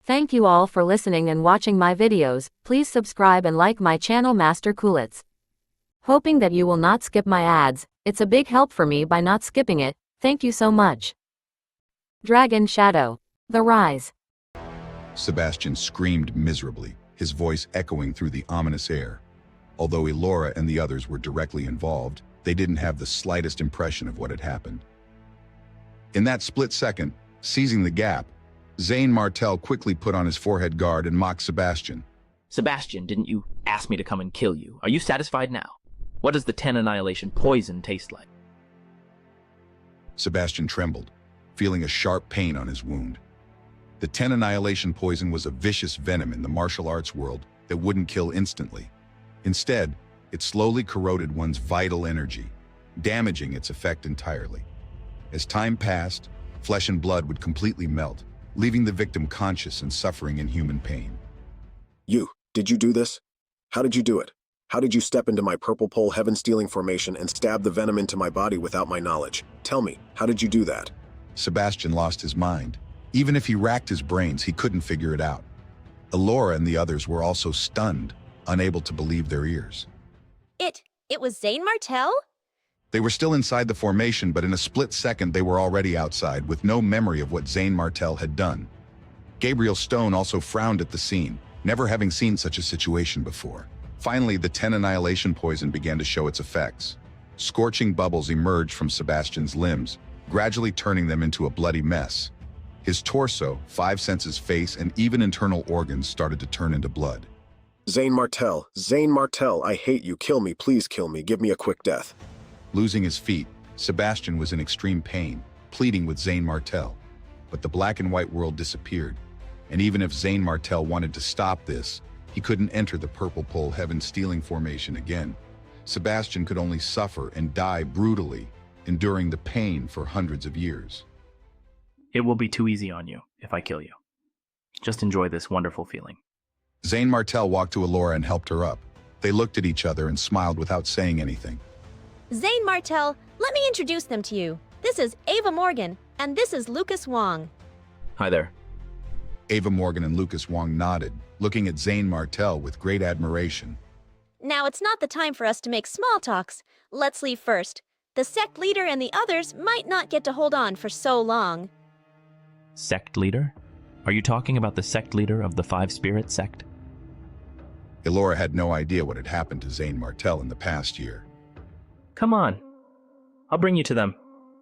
Thank you all for listening and watching my videos. Please subscribe and like my channel Master Coolits. Hoping that you will not skip my ads. It's a big help for me by not skipping it. Thank you so much. Dragon Shadow. The Rise. Sebastian screamed miserably, his voice echoing through the ominous air. Although Elora and the others were directly involved, they didn't have the slightest impression of what had happened. In that split second, seizing the gap, Zane Martel quickly put on his forehead guard and mocked Sebastian. Sebastian, didn't you ask me to come and kill you? Are you satisfied now? What does the 10 annihilation poison taste like? Sebastian trembled, feeling a sharp pain on his wound. The 10 annihilation poison was a vicious venom in the martial arts world that wouldn't kill instantly. Instead, it slowly corroded one's vital energy, damaging its effect entirely. As time passed, flesh and blood would completely melt, leaving the victim conscious and suffering inhuman pain. Did you do this? How did you do it? How did you step into my purple pole heaven-stealing formation and stab the venom into my body without my knowledge? Tell me, how did you do that? Sebastian lost his mind. Even if he racked his brains, he couldn't figure it out. Elora and the others were also stunned, unable to believe their ears. It was Zane Martel? They were still inside the formation, but in a split second they were already outside, with no memory of what Zane Martel had done. Gabriel Stone also frowned at the scene, never having seen such a situation before. Finally, the 10 annihilation poison began to show its effects. Scorching bubbles emerged from Sebastian's limbs, gradually turning them into a bloody mess. His torso, 5 senses, face, and even internal organs started to turn into blood. Zane Martel, I hate you. Kill me, please kill me. Give me a quick death. Losing his feet, Sebastian was in extreme pain, pleading with Zane Martel. But the black and white world disappeared, and even if Zane Martel wanted to stop this, he couldn't enter the purple pole heaven-stealing formation again. Sebastian could only suffer and die brutally, enduring the pain for hundreds of years. It will be too easy on you if I kill you. Just enjoy this wonderful feeling. Zane Martel walked to Elora and helped her up. They looked at each other and smiled without saying anything. Zane Martel, let me introduce them to you. This is Ava Morgan, and this is Lucas Wong. Hi there. Ava Morgan and Lucas Wong nodded, looking at Zane Martel with great admiration. Now it's not the time for us to make small talks. Let's leave first. The sect leader and the others might not get to hold on for so long. Sect leader? Are you talking about the sect leader of the Five Spirit sect? Elora had no idea what had happened to Zane Martel in the past year. Come on. I'll bring you to them.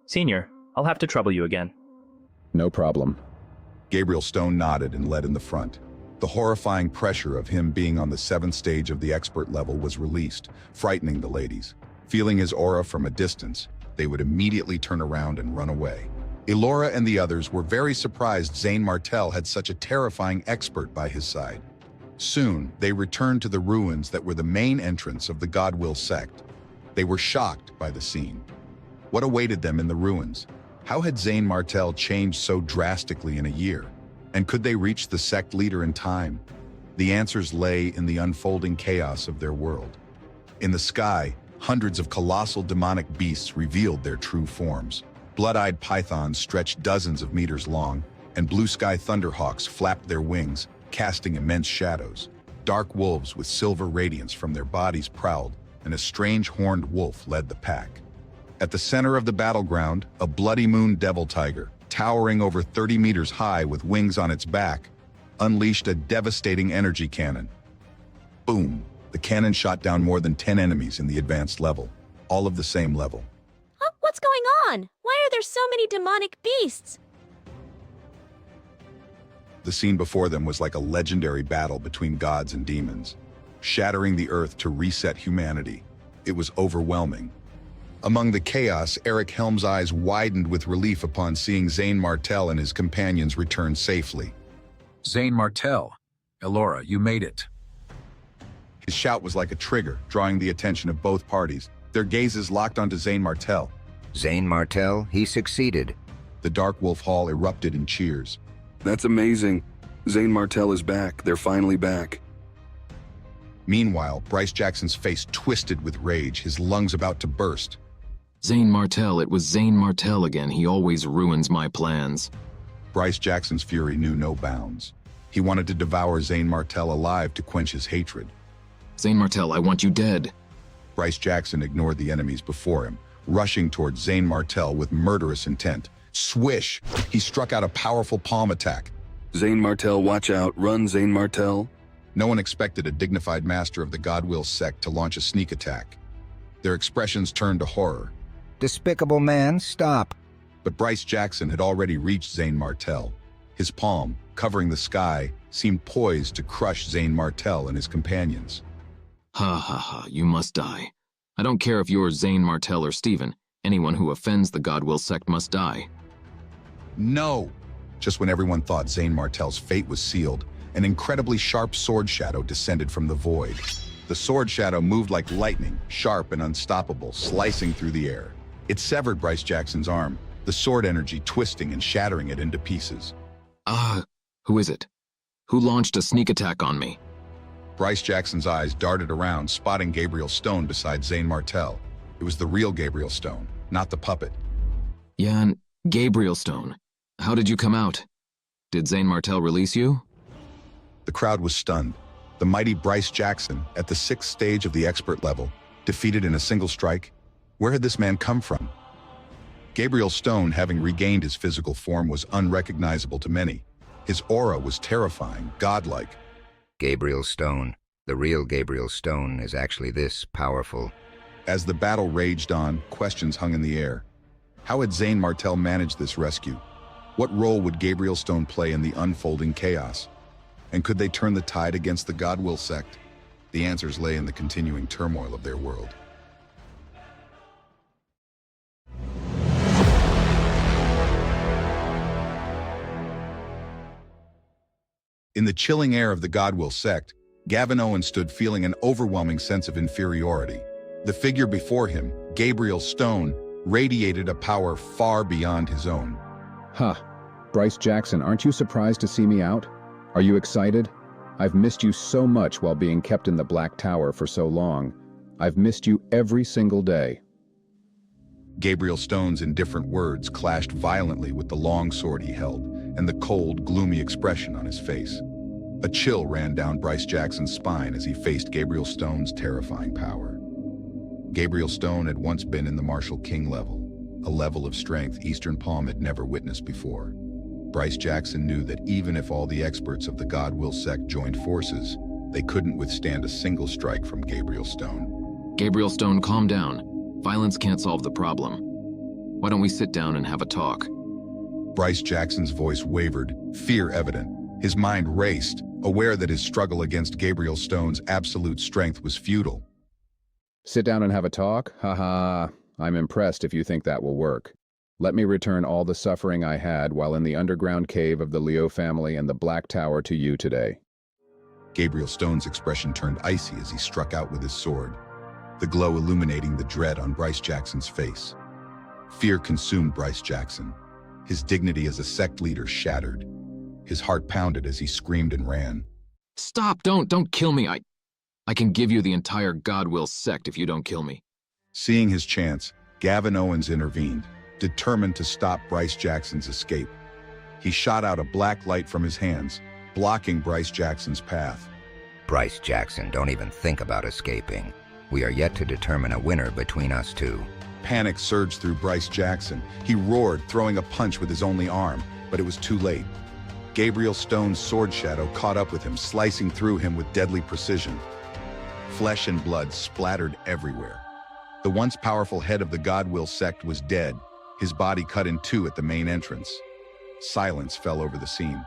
Senior, I'll have to trouble you again. No problem. Gabriel Stone nodded and led in the front. The horrifying pressure of him being on the 7th stage of the expert level was released, frightening the ladies. Feeling his aura from a distance, they would immediately turn around and run away. Elora and the others were very surprised Zane Martel had such a terrifying expert by his side. Soon, they returned to the ruins that were the main entrance of the Goodwill Sect. They were shocked by the scene. What awaited them in the ruins? How had Zane Martel changed so drastically in a year? And could they reach the sect leader in time? The answers lay in the unfolding chaos of their world. In the sky, hundreds of colossal demonic beasts revealed their true forms. Blood-eyed pythons stretched dozens of meters long, and blue-sky thunderhawks flapped their wings, casting immense shadows. Dark wolves with silver radiance from their bodies prowled, and a strange horned wolf led the pack. At the center of the battleground, a bloody moon devil tiger, towering over 30 meters high with wings on its back, unleashed a devastating energy cannon. Boom! The cannon shot down more than 10 enemies in the advanced level, all of the same level. What's going on? Why are there so many demonic beasts? The scene before them was like a legendary battle between gods and demons, shattering the earth to reset humanity. It was overwhelming. Among the chaos, Eric Helm's eyes widened with relief upon seeing Zane Martel and his companions return safely. Zane Martel. Elora, you made it. His shout was like a trigger, drawing the attention of both parties, their gazes locked onto Zane Martel. Zane Martel, he succeeded. The Dark Wolf Hall erupted in cheers. That's amazing. Zane Martel is back. They're finally back. Meanwhile, Bryce Jackson's face twisted with rage, his lungs about to burst. Zane Martel, it was Zane Martel again. He always ruins my plans. Bryce Jackson's fury knew no bounds. He wanted to devour Zane Martel alive to quench his hatred. Zane Martel, I want you dead. Bryce Jackson ignored the enemies before him, rushing towards Zane Martel with murderous intent. Swish! He struck out a powerful palm attack. Zane Martel, watch out. Run, Zane Martel. No one expected a dignified master of the Goodwill Sect to launch a sneak attack. Their expressions turned to horror. Despicable man, stop. But Bryce Jackson had already reached Zane Martel. His palm, covering the sky, seemed poised to crush Zane Martel and his companions. Ha ha ha, you must die. I don't care if you're Zane Martel or Steven. Anyone who offends the Goodwill Sect must die. No! Just when everyone thought Zane Martel's fate was sealed, an incredibly sharp sword shadow descended from the void. The sword shadow moved like lightning, sharp and unstoppable, slicing through the air. It severed Bryce Jackson's arm, the sword energy twisting and shattering it into pieces. Who is it? Who launched a sneak attack on me? Bryce Jackson's eyes darted around, spotting Gabriel Stone beside Zane Martel. It was the real Gabriel Stone, not the puppet. Yeah, and Gabriel Stone. How did you come out? Did Zane Martel release you? The crowd was stunned. The mighty Bryce Jackson, at the 6th stage of the expert level, defeated in a single strike. Where had this man come from? Gabriel Stone, having regained his physical form, was unrecognizable to many. His aura was terrifying, godlike. Gabriel Stone. The real Gabriel Stone is actually this powerful. As the battle raged on, questions hung in the air. How had Zane Martel managed this rescue? What role would Gabriel Stone play in the unfolding chaos? And could they turn the tide against the Goodwill Sect? The answers lay in the continuing turmoil of their world. In the chilling air of the Goodwill Sect, Gavin Owen stood feeling an overwhelming sense of inferiority. The figure before him, Gabriel Stone, radiated a power far beyond his own. Huh. Bryce Jackson, aren't you surprised to see me out? Are you excited? I've missed you so much while being kept in the Black Tower for so long. I've missed you every single day. Gabriel Stone's indifferent words clashed violently with the long sword he held and the cold, gloomy expression on his face. A chill ran down Bryce Jackson's spine as he faced Gabriel Stone's terrifying power. Gabriel Stone had once been in the Marshal King level, a level of strength Eastern Palm had never witnessed before. Bryce Jackson knew that even if all the experts of the Goodwill Sect joined forces, they couldn't withstand a single strike from Gabriel Stone. Gabriel Stone, calm down. Violence can't solve the problem. Why don't we sit down and have a talk? Bryce Jackson's voice wavered, fear evident. His mind raced, aware that his struggle against Gabriel Stone's absolute strength was futile. Sit down and have a talk? Haha, I'm impressed if you think that will work. Let me return all the suffering I had while in the underground cave of the Leo family and the Black Tower to you today. Gabriel Stone's expression turned icy as he struck out with his sword, the glow illuminating the dread on Bryce Jackson's face. Fear consumed Bryce Jackson. His dignity as a sect leader shattered. His heart pounded as he screamed and ran. Stop, don't kill me. I can give you the entire Goodwill Sect if you don't kill me. Seeing his chance, Gavin Owens intervened, determined to stop Bryce Jackson's escape. He shot out a black light from his hands, blocking Bryce Jackson's path. Bryce Jackson, don't even think about escaping. We are yet to determine a winner between us two. Panic surged through Bryce Jackson. He roared, throwing a punch with his only arm, but it was too late. Gabriel Stone's sword shadow caught up with him, slicing through him with deadly precision. Flesh and blood splattered everywhere. The once powerful head of the Goodwill Sect was dead, his body cut in two at the main entrance. Silence fell over the scene.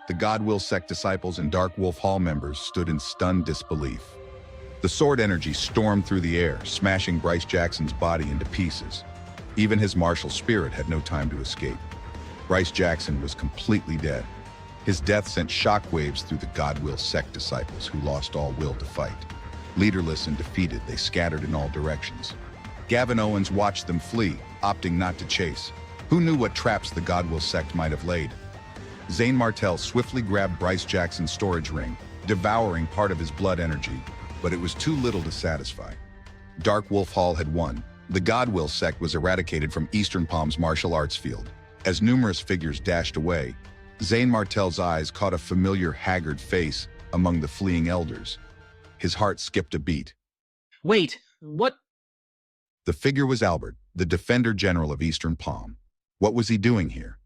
The Goodwill Sect disciples and Dark Wolf Hall members stood in stunned disbelief. The sword energy stormed through the air, smashing Bryce Jackson's body into pieces. Even his martial spirit had no time to escape. Bryce Jackson was completely dead. His death sent shockwaves through the Goodwill Sect disciples, who lost all will to fight. Leaderless and defeated, they scattered in all directions. Gavin Owens watched them flee, opting not to chase. Who knew what traps the Goodwill Sect might have laid? Zane Martel swiftly grabbed Bryce Jackson's storage ring, devouring part of his blood energy, but it was too little to satisfy. Dark Wolf Hall had won. The Goodwill Sect was eradicated from Eastern Palm's martial arts field. As numerous figures dashed away, Zane Martel's eyes caught a familiar haggard face among the fleeing elders. His heart skipped a beat. Wait, what? The figure was Albert, the Defender General of Eastern Palm. What was he doing here?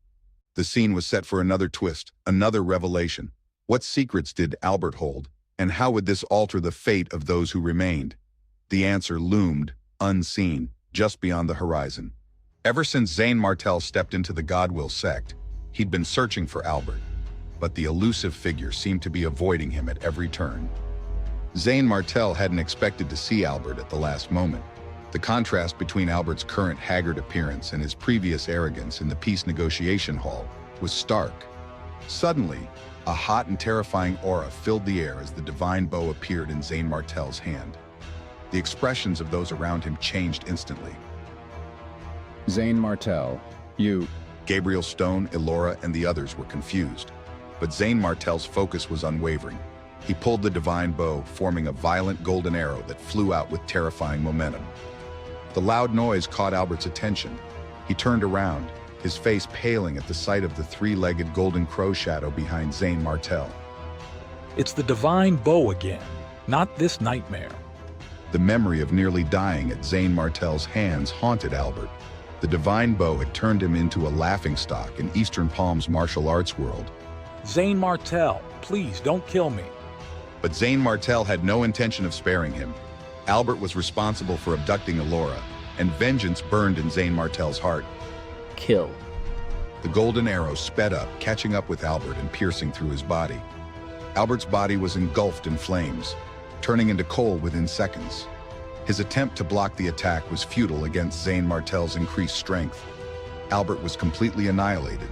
The scene was set for another twist, another revelation. What secrets did Albert hold, and how would this alter the fate of those who remained? The answer loomed, unseen, just beyond the horizon. Ever since Zane Martel stepped into the Goodwill Sect, he'd been searching for Albert, but the elusive figure seemed to be avoiding him at every turn. Zane Martel hadn't expected to see Albert at the last moment. The contrast between Albert's current haggard appearance and his previous arrogance in the peace negotiation hall was stark. Suddenly, a hot and terrifying aura filled the air as the divine bow appeared in Zane Martel's hand. The expressions of those around him changed instantly. Zane Martel, you... Gabriel Stone, Elora, and the others were confused, but Zane Martel's focus was unwavering. He pulled the divine bow, forming a violent golden arrow that flew out with terrifying momentum. The loud noise caught Albert's attention. He turned around, his face paling at the sight of the three-legged golden crow shadow behind Zane Martel. It's the divine bow again, not this nightmare. The memory of nearly dying at Zane Martel's hands haunted Albert. The divine bow had turned him into a laughingstock in Eastern Palm's martial arts world. Zane Martel, please don't kill me. But Zane Martel had no intention of sparing him. Albert was responsible for abducting Elora, and vengeance burned in Zane Martel's heart. Kill. The golden arrow sped up, catching up with Albert and piercing through his body. Albert's body was engulfed in flames, turning into coal within seconds. His attempt to block the attack was futile against Zane Martel's increased strength. Albert was completely annihilated.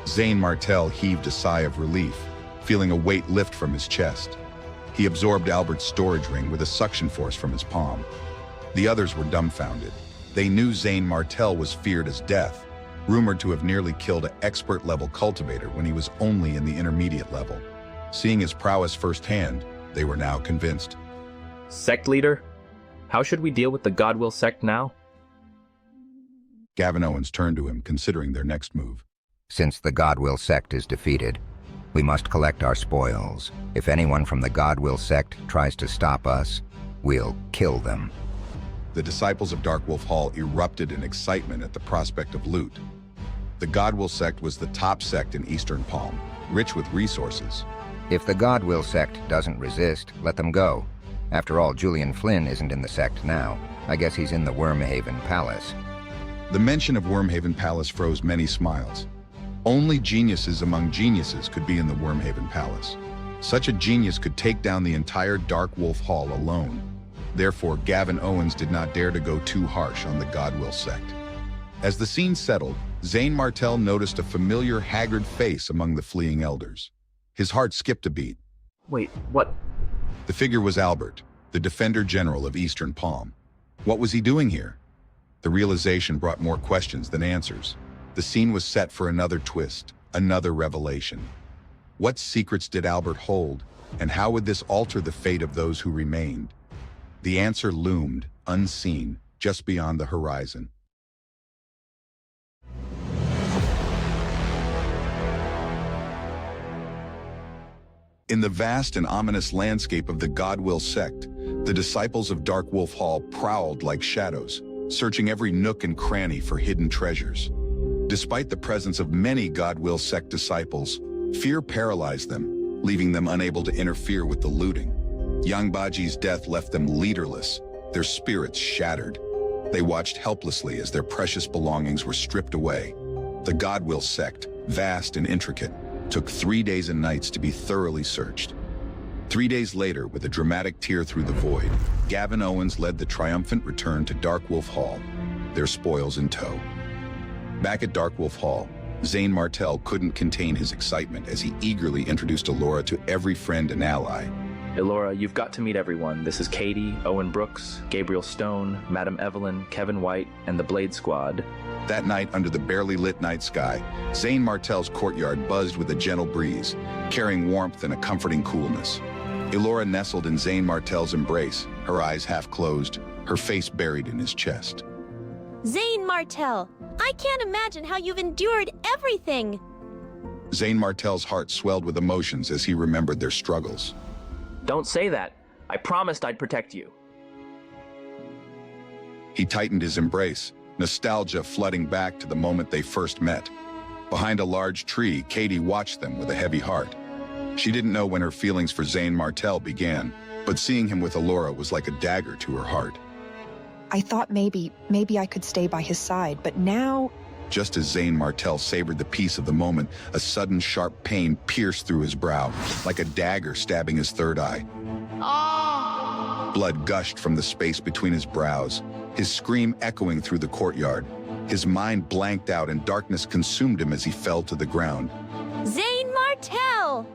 Zane Martel heaved a sigh of relief, feeling a weight lift from his chest. He absorbed Albert's storage ring with a suction force from his palm. The others were dumbfounded. They knew Zane Martel was feared as death, rumored to have nearly killed an expert-level cultivator when he was only in the intermediate level. Seeing his prowess firsthand, they were now convinced. Sect leader? How should we deal with the Goodwill Sect now? Gavin Owens turned to him, considering their next move. Since the Goodwill Sect is defeated, we must collect our spoils. If anyone from the Goodwill Sect tries to stop us, we'll kill them. The disciples of Darkwolf Hall erupted in excitement at the prospect of loot. The Goodwill Sect was the top sect in Eastern Palm, rich with resources. If the Goodwill Sect doesn't resist, let them go. After all, Julian Flynn isn't in the sect now. I guess he's in the Wormhaven Palace. The mention of Wormhaven Palace froze many smiles. Only geniuses among geniuses could be in the Wormhaven Palace. Such a genius could take down the entire Darkwolf Hall alone. Therefore, Gavin Owens did not dare to go too harsh on the Goodwill Sect. As the scene settled, Zane Martel noticed a familiar, haggard face among the fleeing elders. His heart skipped a beat. Wait, what? The figure was Albert, the Defender General of Eastern Palm. What was he doing here? The realization brought more questions than answers. The scene was set for another twist, another revelation. What secrets did Albert hold, and how would this alter the fate of those who remained? The answer loomed, unseen, just beyond the horizon. In the vast and ominous landscape of the Goodwill Sect, the disciples of Darkwolf Hall prowled like shadows, searching every nook and cranny for hidden treasures. Despite the presence of many Goodwill Sect disciples, fear paralyzed them, leaving them unable to interfere with the looting. Young Baji's death left them leaderless, their spirits shattered. They watched helplessly as their precious belongings were stripped away. The Goodwill Sect, vast and intricate, took 3 days and nights to be thoroughly searched. 3 days later, with a dramatic tear through the void, Gavin Owens led the triumphant return to Darkwolf Hall, their spoils in tow. Back at Darkwolf Hall, Zane Martel couldn't contain his excitement as he eagerly introduced Elora to every friend and ally. Elora, you've got to meet everyone. This is Katie, Owen Brooks, Gabriel Stone, Madam Evelyn, Kevin White, and the Blade Squad. That night, under the barely lit night sky, Zane Martel's courtyard buzzed with a gentle breeze, carrying warmth and a comforting coolness. Elora nestled in Zane Martel's embrace, her eyes half closed, her face buried in his chest. Zane Martel, I can't imagine how you've endured everything. Zane Martell's heart swelled with emotions as he remembered their struggles. Don't say that. I promised I'd protect you. He tightened his embrace, nostalgia flooding back to the moment they first met. Behind a large tree, Katie watched them with a heavy heart. She didn't know when her feelings for Zane Martell began, but seeing him with Elora was like a dagger to her heart. I thought maybe I could stay by his side, but now... Just as Zane Martell savored the peace of the moment, a sudden sharp pain pierced through his brow, like a dagger stabbing his third eye. Blood gushed from the space between his brows, his scream echoing through the courtyard. His mind blanked out and darkness consumed him as he fell to the ground. Zane Martell!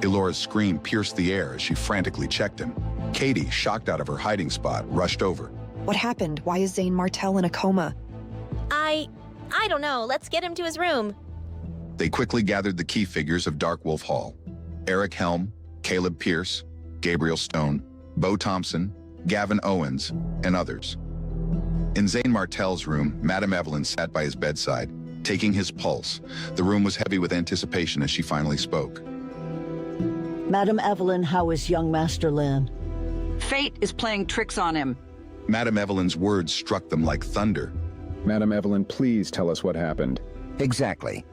Elora's scream pierced the air as she frantically checked him. Katie, shocked out of her hiding spot, rushed over. What happened? Why is Zane Martell in a coma? I don't know. Let's get him to his room. They quickly gathered the key figures of Dark Wolf Hall. Eric Helm, Caleb Pierce, Gabriel Stone, Bo Thompson, Gavin Owens, and others. In Zane Martell's room, Madame Evelyn sat by his bedside, taking his pulse. The room was heavy with anticipation as she finally spoke. Madame Evelyn, how is young Master Lin? Fate is playing tricks on him. Madame Evelyn's words struck them like thunder. Madame Evelyn, please tell us what happened. Exactly.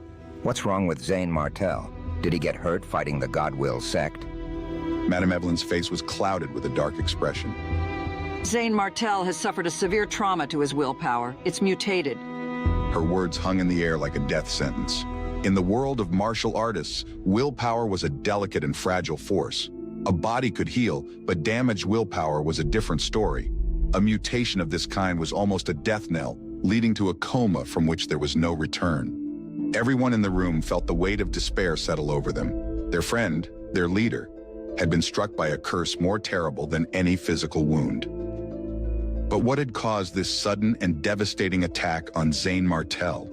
What's wrong with Zane Martell? Did he get hurt fighting the Goodwill Sect? Madame Evelyn's face was clouded with a dark expression. Zane Martell has suffered a severe trauma to his willpower. It's mutated. Her words hung in the air like a death sentence. In the world of martial artists, willpower was a delicate and fragile force. A body could heal, but damaged willpower was a different story. A mutation of this kind was almost a death knell, leading to a coma from which there was no return. Everyone in the room felt the weight of despair settle over them. Their friend, their leader, had been struck by a curse more terrible than any physical wound. But what had caused this sudden and devastating attack on Zane Martell?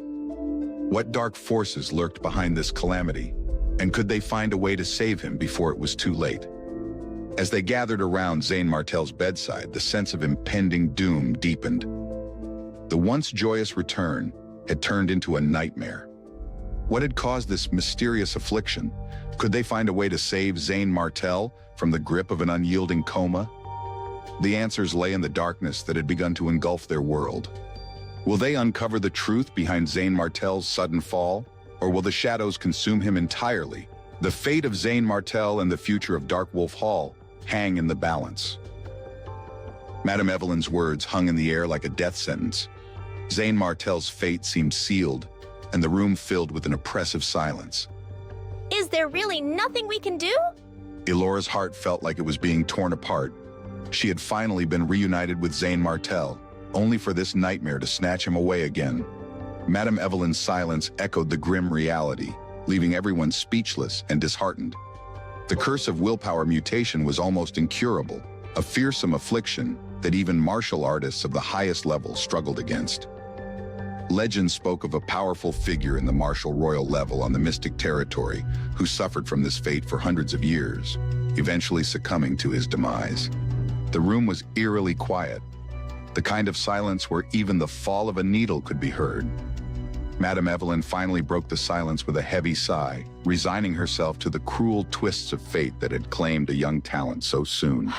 What dark forces lurked behind this calamity? And could they find a way to save him before it was too late? As they gathered around Zane Martell's bedside, the sense of impending doom deepened. The once joyous return had turned into a nightmare. What had caused this mysterious affliction? Could they find a way to save Zane Martell from the grip of an unyielding coma? The answers lay in the darkness that had begun to engulf their world. Will they uncover the truth behind Zane Martell's sudden fall, or will the shadows consume him entirely? The fate of Zane Martell and the future of Dark Wolf Hall hang in the balance. Madame Evelyn's words hung in the air like a death sentence. Zane Martell's fate seemed sealed, and the room filled with an oppressive silence. Is there really nothing we can do? Elora's heart felt like it was being torn apart. She had finally been reunited with Zane Martell, only for this nightmare to snatch him away again. Madame Evelyn's silence echoed the grim reality, leaving everyone speechless and disheartened. The curse of willpower mutation was almost incurable, a fearsome affliction that even martial artists of the highest level struggled against. Legend spoke of a powerful figure in the martial royal level on the Mystic Territory who suffered from this fate for hundreds of years, eventually succumbing to his demise. The room was eerily quiet, the kind of silence where even the fall of a needle could be heard. Madame Evelyn finally broke the silence with a heavy sigh, resigning herself to the cruel twists of fate that had claimed a young talent so soon.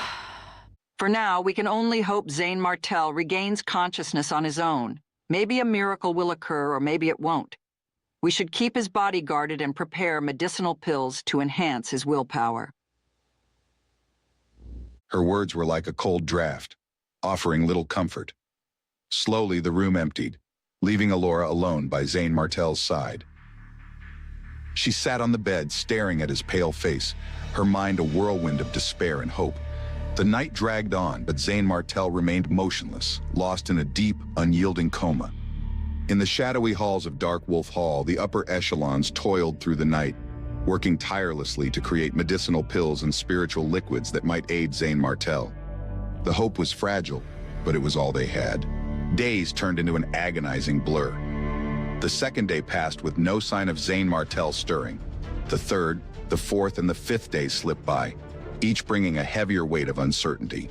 For now, we can only hope Zane Martell regains consciousness on his own. Maybe a miracle will occur, or maybe it won't. We should keep his body guarded and prepare medicinal pills to enhance his willpower. Her words were like a cold draft, offering little comfort. Slowly, the room emptied, leaving Elora alone by Zane Martell's side. She sat on the bed, staring at his pale face, her mind a whirlwind of despair and hope. The night dragged on, but Zane Martell remained motionless, lost in a deep, unyielding coma. In the shadowy halls of Dark Wolf Hall, the upper echelons toiled through the night, working tirelessly to create medicinal pills and spiritual liquids that might aid Zane Martell. The hope was fragile, but it was all they had. Days turned into an agonizing blur. The second day passed with no sign of Zane Martell stirring. The third, the fourth, and the fifth days slipped by, each bringing a heavier weight of uncertainty.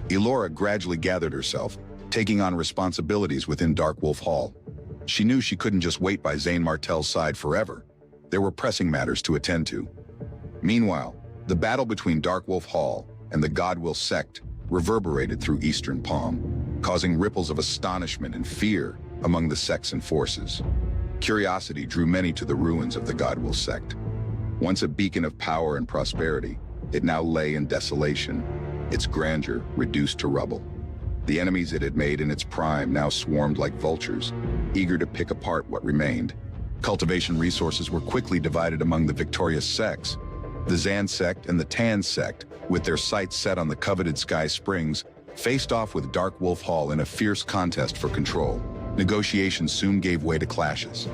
Elora gradually gathered herself, taking on responsibilities within Dark Wolf Hall. She knew she couldn't just wait by Zane Martell's side forever. There were pressing matters to attend to. Meanwhile, the battle between Darkwolf Hall and the Goodwill Sect reverberated through Eastern Palm, causing ripples of astonishment and fear among the Saxon forces. Curiosity drew many to the ruins of the Goodwill Sect. Once a beacon of power and prosperity, it now lay in desolation, its grandeur reduced to rubble. The enemies it had made in its prime now swarmed like vultures, eager to pick apart what remained. Cultivation resources were quickly divided among the victorious sects. The Zan sect and the Tan sect, with their sights set on the coveted Sky Springs, faced off with Darkwolf Hall in a fierce contest for control. Negotiations soon gave way to clashes.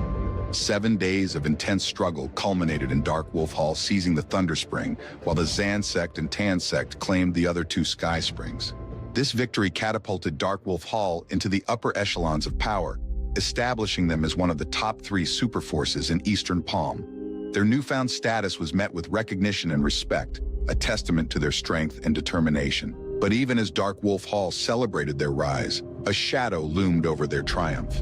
7 days of intense struggle culminated in Darkwolf Hall seizing the Thunder Spring, while the Zan sect and Tan sect claimed the other 2 Sky Springs. This victory catapulted Darkwolf Hall into the upper echelons of power, establishing them as one of the top 3 superforces in Eastern Palm. Their newfound status was met with recognition and respect, a testament to their strength and determination. But even as Darkwolf Hall celebrated their rise, a shadow loomed over their triumph.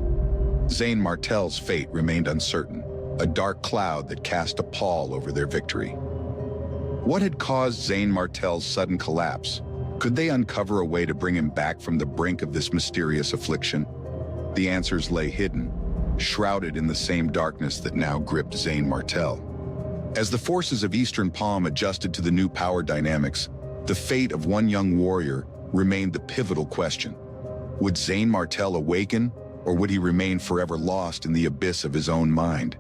Zane Martell's fate remained uncertain, a dark cloud that cast a pall over their victory. What had caused Zane Martell's sudden collapse? Could they uncover a way to bring him back from the brink of this mysterious affliction? The answers lay hidden, shrouded in the same darkness that now gripped Zane Martell. As the forces of Eastern Palm adjusted to the new power dynamics, the fate of one young warrior remained the pivotal question. Would Zane Martell awaken, or would he remain forever lost in the abyss of his own mind?